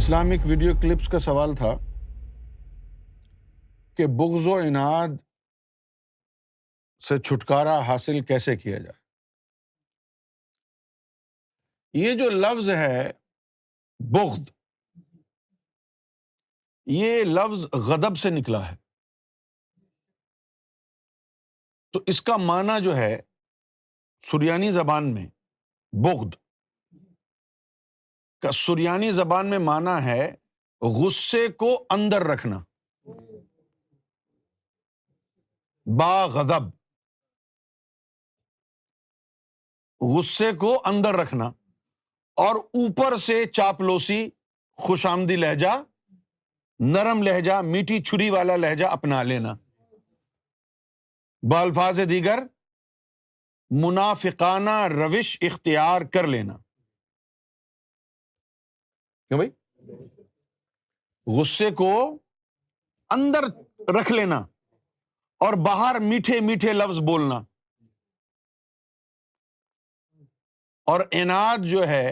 Islamic video clips کا سوال تھا کہ بغض و عناد سے چھٹکارا حاصل کیسے کیا جائے۔ یہ جو لفظ ہے بغض، یہ لفظ غضب سے نکلا ہے، تو اس کا معنی جو ہے سریانی زبان میں بغض کا سریانی زبان میں معنی ہے غصے کو اندر رکھنا، با غضب، غصے کو اندر رکھنا اور اوپر سے چاپلوسی، خوش آمدی لہجہ، نرم لہجہ، میٹھی چھری والا لہجہ اپنا لینا، بالفاظ دیگر منافقانہ روش اختیار کر لینا۔ کیوں بھائی؟ غصے کو اندر رکھ لینا اور باہر میٹھے میٹھے لفظ بولنا، اور عناد جو ہے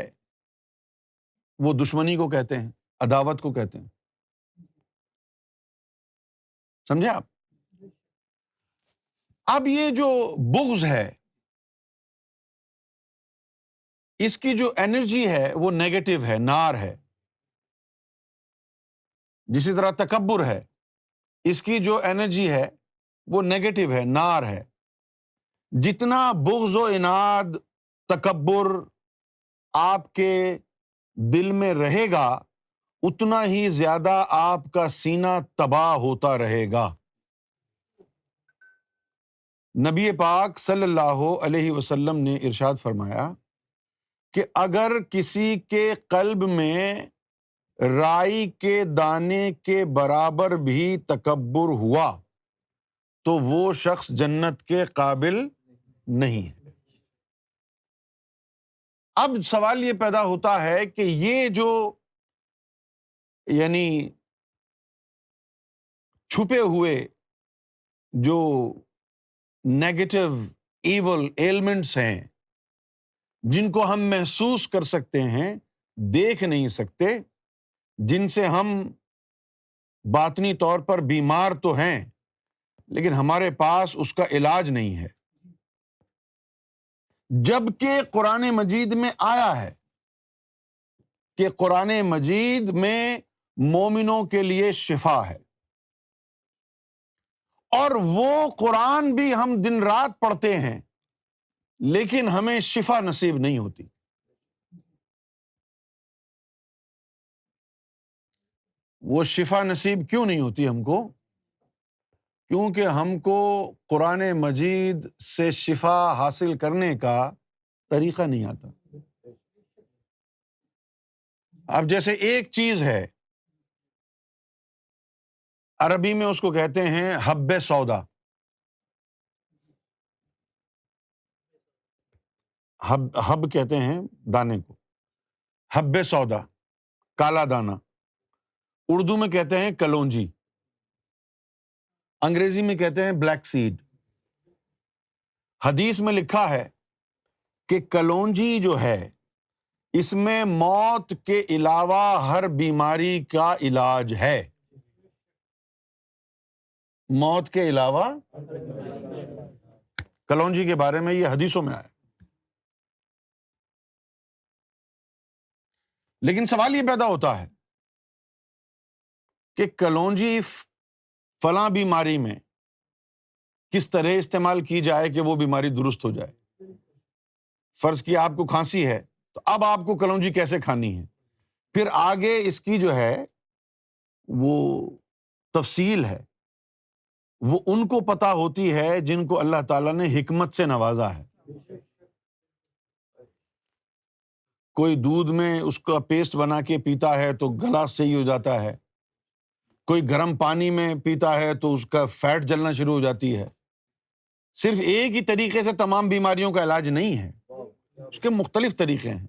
وہ دشمنی کو کہتے ہیں، عداوت کو کہتے ہیں۔ سمجھے آپ؟ اب یہ جو بغض ہے اس کی جو انرجی ہے وہ نیگیٹو ہے، نار ہے۔ جسی طرح تکبر ہے، اس کی جو انرجی ہے وہ نیگیٹو ہے، نار ہے۔ جتنا بغض و عناد، تکبر آپ کے دل میں رہے گا اتنا ہی زیادہ آپ کا سینہ تباہ ہوتا رہے گا۔ نبی پاک صلی اللہ علیہ وسلم نے ارشاد فرمایا کہ اگر کسی کے قلب میں رائی کے دانے کے برابر بھی تکبر ہوا تو وہ شخص جنت کے قابل نہیں ہے۔ اب سوال یہ پیدا ہوتا ہے کہ یہ جو یعنی چھپے ہوئے جو نیگیٹو ایول ایلمنٹس ہیں جن کو ہم محسوس کر سکتے ہیں، دیکھ نہیں سکتے، جن سے ہم باطنی طور پر بیمار تو ہیں لیکن ہمارے پاس اس کا علاج نہیں ہے، جبکہ قرآن مجید میں آیا ہے کہ قرآن مجید میں مومنوں کے لیے شفا ہے، اور وہ قرآن بھی ہم دن رات پڑھتے ہیں لیکن ہمیں شفا نصیب نہیں ہوتی۔ وہ شفا نصیب کیوں نہیں ہوتی ہم کو؟ کیونکہ ہم کو قرآن مجید سے شفا حاصل کرنے کا طریقہ نہیں آتا۔ اب جیسے ایک چیز ہے، عربی میں اس کو کہتے ہیں حب سودا، حب کہتے ہیں دانے کو، حب سودا، کالا دانہ، اردو میں کہتے ہیں کلونجی، انگریزی میں کہتے ہیں بلیک سیڈ۔ حدیث میں لکھا ہے کہ کلونجی جو ہے اس میں موت کے علاوہ ہر بیماری کا علاج ہے، موت کے علاوہ کلونجی کے بارے میں یہ حدیثوں میں آیا۔ لیکن سوال یہ پیدا ہوتا ہے کہ کلونجی فلاں بیماری میں کس طرح استعمال کی جائے کہ وہ بیماری درست ہو جائے۔ فرض کیا آپ کو کھانسی ہے تو اب آپ کو کلونجی کیسے کھانی ہے، پھر آگے اس کی جو ہے وہ تفصیل ہے، وہ ان کو پتہ ہوتی ہے جن کو اللہ تعالیٰ نے حکمت سے نوازا ہے۔ کوئی دودھ میں اس کا پیسٹ بنا کے پیتا ہے تو گلا صحیح ہو جاتا ہے، کوئی گرم پانی میں پیتا ہے تو اس کا فیٹ جلنا شروع ہو جاتی ہے۔ صرف ایک ہی طریقے سے تمام بیماریوں کا علاج نہیں ہے، اس کے مختلف طریقے ہیں۔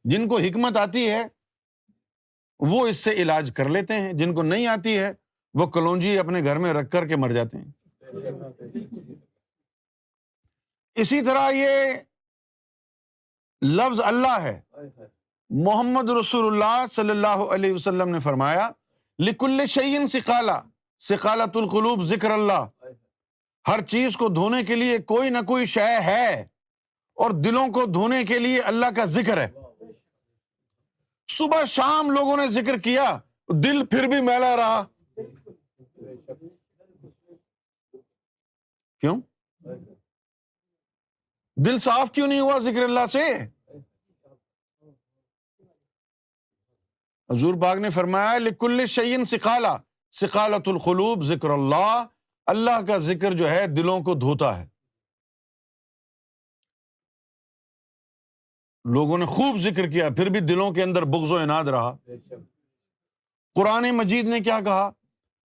جن کو حکمت آتی ہے وہ اس سے علاج کر لیتے ہیں، جن کو نہیں آتی ہے وہ کلونجی اپنے گھر میں رکھ کر کے مر جاتے ہیں۔ اسی طرح یہ لفظ اللہ ہے، محمد رسول اللہ صلی اللہ علیہ وسلم نے فرمایا لکل شیء ثقالہ، ثقالۃ القلوب ذکر اللہ، ہر چیز کو دھونے کے لیے کوئی نہ کوئی شے ہے، اور دلوں کو دھونے کے لیے اللہ کا ذکر ہے۔ صبح شام لوگوں نے ذکر کیا، دل پھر بھی میلا رہا، کیوں؟ دل صاف کیوں نہیں ہوا ذکر اللہ سے؟ حضور پاک نے فرمایا لکل شیء ثقالہ، ثقالۃ القلوب ذکر اللہ، اللہ کا ذکر جو ہے دلوں کو دھوتا ہے۔ لوگوں نے خوب ذکر کیا، پھر بھی دلوں کے اندر بغض و عناد رہا۔ قرآن مجید نے کیا کہا؟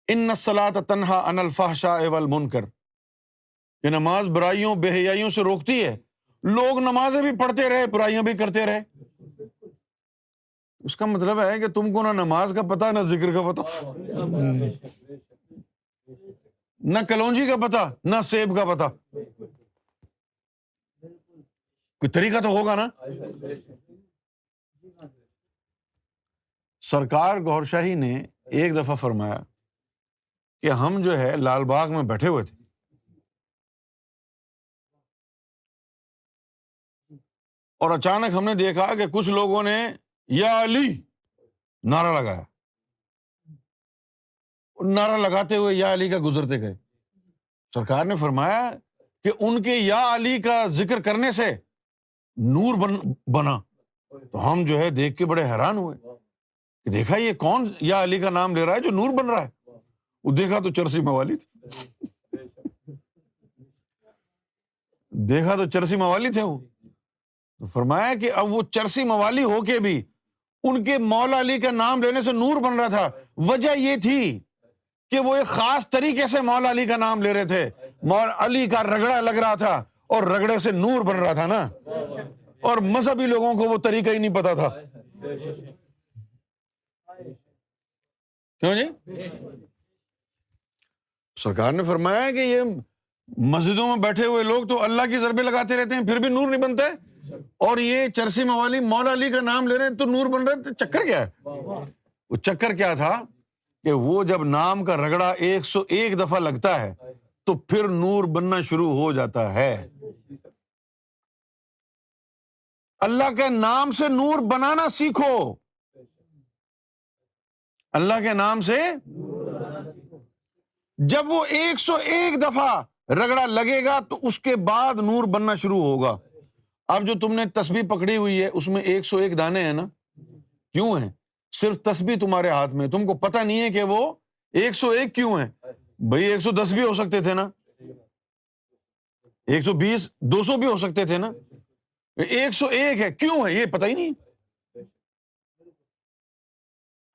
ان الصلاۃ تنہی عن الفحشاء والمنکر، کہ نماز برائیوں بے حیائیوں سے روکتی ہے۔ لوگ نمازیں بھی پڑھتے رہے، برائیاں بھی کرتے رہے، اس کا مطلب ہے کہ تم کو نہ نماز کا پتہ نہ ذکر کا پتہ، نہ کلونجی کا پتہ نہ سیب کا پتہ، کوئی طریقہ تو ہوگا نا۔ سرکار گوھر شاہی نے ایک دفعہ فرمایا کہ ہم جو ہے لال باغ میں بیٹھے ہوئے تھے، اور اچانک ہم نے دیکھا کہ کچھ لوگوں نے یا علی نعرہ لگایا، نعرہ لگاتے ہوئے یا علی کا گزرتے گئے۔ سرکار نے فرمایا کہ ان کے یا علی کا ذکر کرنے سے نور بنا، تو ہم جو ہے دیکھ کے بڑے حیران ہوئے کہ دیکھا یہ کون یا علی کا نام لے رہا ہے جو نور بن رہا ہے؟ وہ دیکھا تو چرسی موالی تھے، دیکھا تو چرسی موالی تھے وہ۔ تو فرمایا کہ اب وہ چرسی موالی ہو کے بھی ان کے مولا علی کا نام لینے سے نور بن رہا تھا۔ وجہ یہ تھی کہ وہ ایک خاص طریقے سے مولا علی کا نام لے رہے تھے، مولا علی کا رگڑا لگ رہا تھا، اور رگڑے سے نور بن رہا تھا نا، اور مذہبی لوگوں کو وہ طریقہ ہی نہیں پتا تھا۔ کیوں جی؟ سرکار نے فرمایا کہ یہ مسجدوں میں بیٹھے ہوئے لوگ تو اللہ کی ضربیں لگاتے رہتے ہیں، پھر بھی نور نہیں بنتے، اور یہ چرسی موالی مولا علی کا نام لے رہے ہیں تو نور بن رہے، تو چکر کیا ہے؟ وہ چکر کیا تھا کہ وہ جب نام کا رگڑا 101 دفعہ لگتا ہے تو پھر نور بننا شروع ہو جاتا ہے۔ اللہ کے نام سے نور بنانا سیکھو، اللہ کے نام سے جب وہ 101 دفعہ رگڑا لگے گا تو اس کے بعد نور بننا شروع ہوگا۔ اب جو تم نے تسبیح پکڑی ہوئی ہے اس میں 101 دانے ہیں نا، کیوں ہیں؟ صرف تسبیح تمہارے ہاتھ میں، تم کو پتہ نہیں ہے کہ وہ 101 کیوں ہیں؟ بھئی 110 بھی ہو سکتے تھے نا، 120 200 بھی ہو سکتے تھے نا، 101 ہے، کیوں ہے یہ پتہ ہی نہیں۔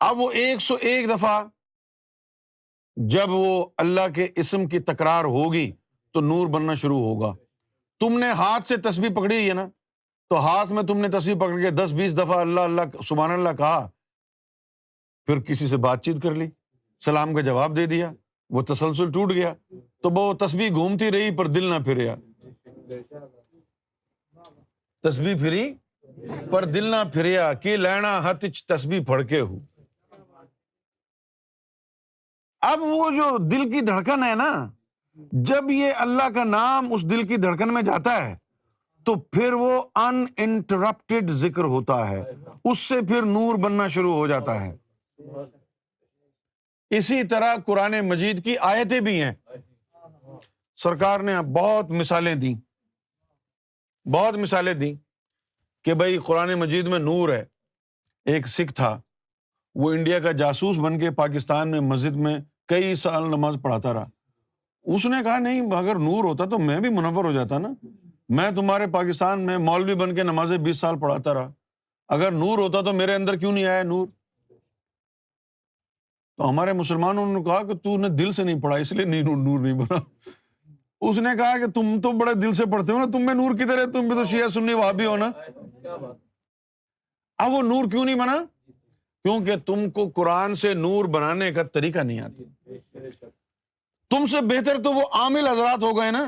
اب وہ 101 دفعہ جب وہ اللہ کے اسم کی تکرار ہوگی تو نور بننا شروع ہوگا۔ تم نے ہاتھ سے تسبیح پکڑی ہے نا، تو ہاتھ میں تم نے تسبیح پکڑ کے 10-20 دفعہ اللہ اللہ سبحان اللہ کہا، پھر کسی سے بات چیت کر لی، سلام کا جواب دے دیا، وہ تسلسل ٹوٹ گیا، تو وہ تسبیح گھومتی رہی پر دل نہ پھریا، تسبیح پھری پر دل نہ پھریا، کی لینا ہتھ تسبیح پڑھ کے ہو۔ اب وہ جو دل کی دھڑکن ہے نا، جب یہ اللہ کا نام اس دل کی دھڑکن میں جاتا ہے تو پھر وہ ان انٹرپٹڈ ذکر ہوتا ہے، اس سے پھر نور بننا شروع ہو جاتا ہے۔ اسی طرح قرآن مجید کی آیتیں بھی ہیں، سرکار نے بہت مثالیں دیں کہ بھائی قرآن مجید میں نور ہے۔ ایک سکھ تھا، وہ انڈیا کا جاسوس بن کے پاکستان میں مسجد میں کئی سال نماز پڑھاتا رہا۔ اس نے کہا نہیں، اگر نور ہوتا تو میں بھی منور ہو جاتا نا، میں تمہارے پاکستان میں مولوی بن کے نمازیں 20 سال پڑھاتا رہا، اگر نور ہوتا تو میرے اندر کیوں نہیں آیا نور؟ تو ہمارے مسلمانوں نے کہا کہ تو نے دل سے نہیں پڑھا اس لیے نور نہیں بنا۔ اس نے کہا کہ تم تو بڑے دل سے پڑھتے ہو نا، تم میں نور کدھر ہے؟ تم بھی تو شیعہ سنی وہابی ہو نا۔ اب وہ نور کیوں نہیں بنا؟ کیونکہ تم کو قرآن سے نور بنانے کا طریقہ نہیں آتا۔ تم سے بہتر تو وہ عامل حضرات ہو گئے نا،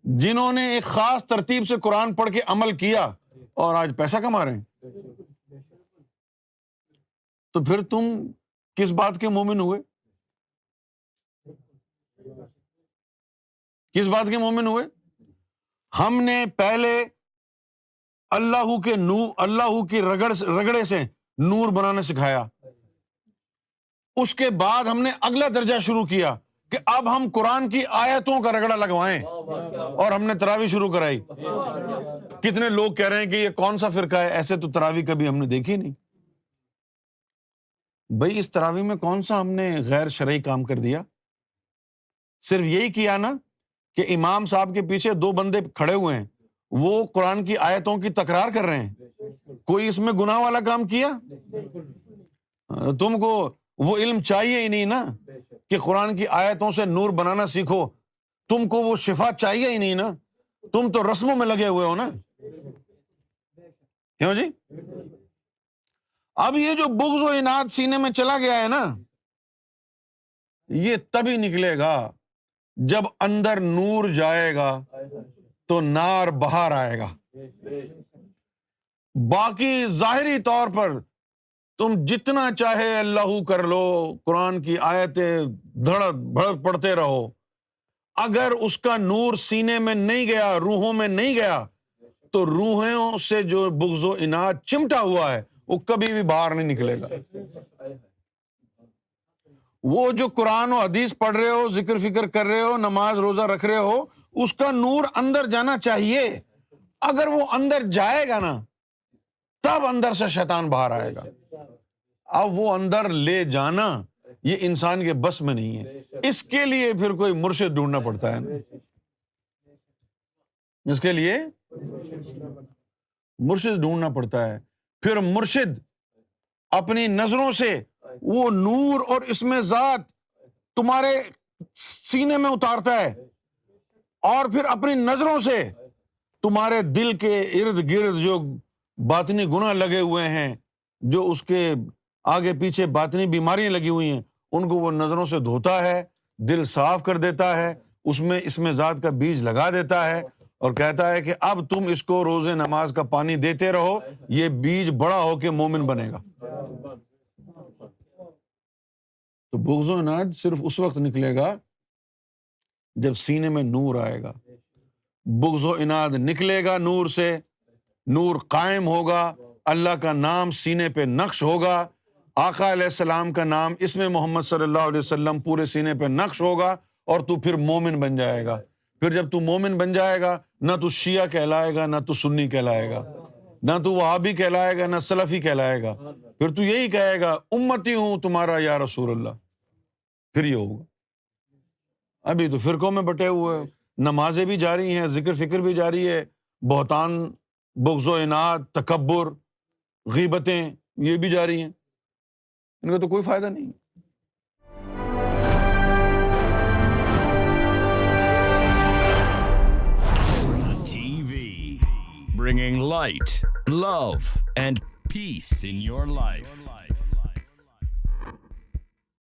جنہوں نے ایک خاص ترتیب سے قرآن پڑھ کے عمل کیا اور آج پیسہ کما رہے ہیں۔ تو پھر تم کس بات کے مومن ہوئے؟ کس بات کے مومن ہوئے؟ ہم نے پہلے اللہ کے اللہ کی رگڑے سے نور بنانا سکھایا، اس کے بعد ہم نے اگلا درجہ شروع کیا کہ اب ہم قرآن کی آیتوں کا رگڑا لگوائیں، اور ہم نے تراویح شروع کرائی۔ کتنے لوگ کہہ رہے ہیں کہ یہ کون سا فرقہ ہے، ایسے تو تراویح کبھی ہم نے دیکھی نہیں۔ بھئی اس تراویح میں کون سا ہم نے غیر شرعی کام کر دیا؟ صرف یہی کیا نا کہ امام صاحب کے پیچھے 2 بندے کھڑے ہوئے ہیں، وہ قرآن کی آیتوں کی تکرار کر رہے ہیں، کوئی اس میں گناہ والا کام کیا؟ تم کو وہ علم چاہیے ہی نہیں نا کہ قرآن کی آیتوں سے نور بنانا سیکھو، تم کو وہ شفا چاہیے ہی نہیں نا، تم تو رسموں میں لگے ہوئے ہو نا، کیوں جی؟ اب یہ جو بغض و عناد سینے میں چلا گیا ہے نا، یہ تبھی نکلے گا جب اندر نور جائے گا تو نار باہر آئے گا۔ باقی ظاہری طور پر تم جتنا چاہے اللہ کر لو، قرآن کی آیتیں دھڑک بھڑک پڑھتے رہو، اگر اس کا نور سینے میں نہیں گیا، روحوں میں نہیں گیا، تو روحوں سے جو بغض و عناد چمٹا ہوا ہے وہ کبھی بھی باہر نہیں نکلے گا۔ وہ جو قرآن و حدیث پڑھ رہے ہو، ذکر فکر کر رہے ہو، نماز روزہ رکھ رہے ہو، اس کا نور اندر جانا چاہیے۔ اگر وہ اندر جائے گا نا تب اندر سے شیطان باہر آئے گا۔ اب وہ اندر لے جانا یہ انسان کے بس میں نہیں ہے، اس کے لیے پھر کوئی مرشد ڈھونڈنا پڑتا ہے نا، اس کے لیے مرشد ڈھونڈنا پڑتا ہے۔ پھر مرشد اپنی نظروں سے وہ نور اور اسم ذات تمہارے سینے میں اتارتا ہے، اور پھر اپنی نظروں سے تمہارے دل کے ارد گرد جو باطنی گناہ لگے ہوئے ہیں، جو اس کے آگے پیچھے باطنی بیماریاں لگی ہوئی ہیں، ان کو وہ نظروں سے دھوتا ہے، دل صاف کر دیتا ہے، اس میں اسم ذات کا بیج لگا دیتا ہے، اور کہتا ہے کہ اب تم اس کو روز نماز کا پانی دیتے رہو، یہ بیج بڑا ہو کے مومن بنے گا۔ تو بغض و عناد صرف اس وقت نکلے گا جب سینے میں نور آئے گا۔ بغض و عناد نکلے گا نور سے، نور قائم ہوگا، اللہ کا نام سینے پہ نقش ہوگا، آقا علیہ السلام کا نام اسم محمد صلی اللہ علیہ وسلم پورے سینے پہ نقش ہوگا، اور تو پھر مومن بن جائے گا۔ پھر جب تو مومن بن جائے گا، نہ تو شیعہ کہلائے گا، نہ تو سنی کہلائے گا، نہ تو وہابی کہلائے گا، نہ سلفی کہلائے گا، پھر تو یہی کہے گا امتی ہوں تمہارا یا رسول اللہ۔ پھر یہ ہوگا۔ ابھی تو فرقوں میں بٹے ہوئے، نمازیں بھی جاری ہیں، ذکر فکر بھی جاری ہے، بہتان، بغض و عناد، تکبر، غیبتیں یہ بھی جاری ہیں، ان کا تو کوئی فائدہ نہیں۔ TV, bringing light, love, and peace in your life.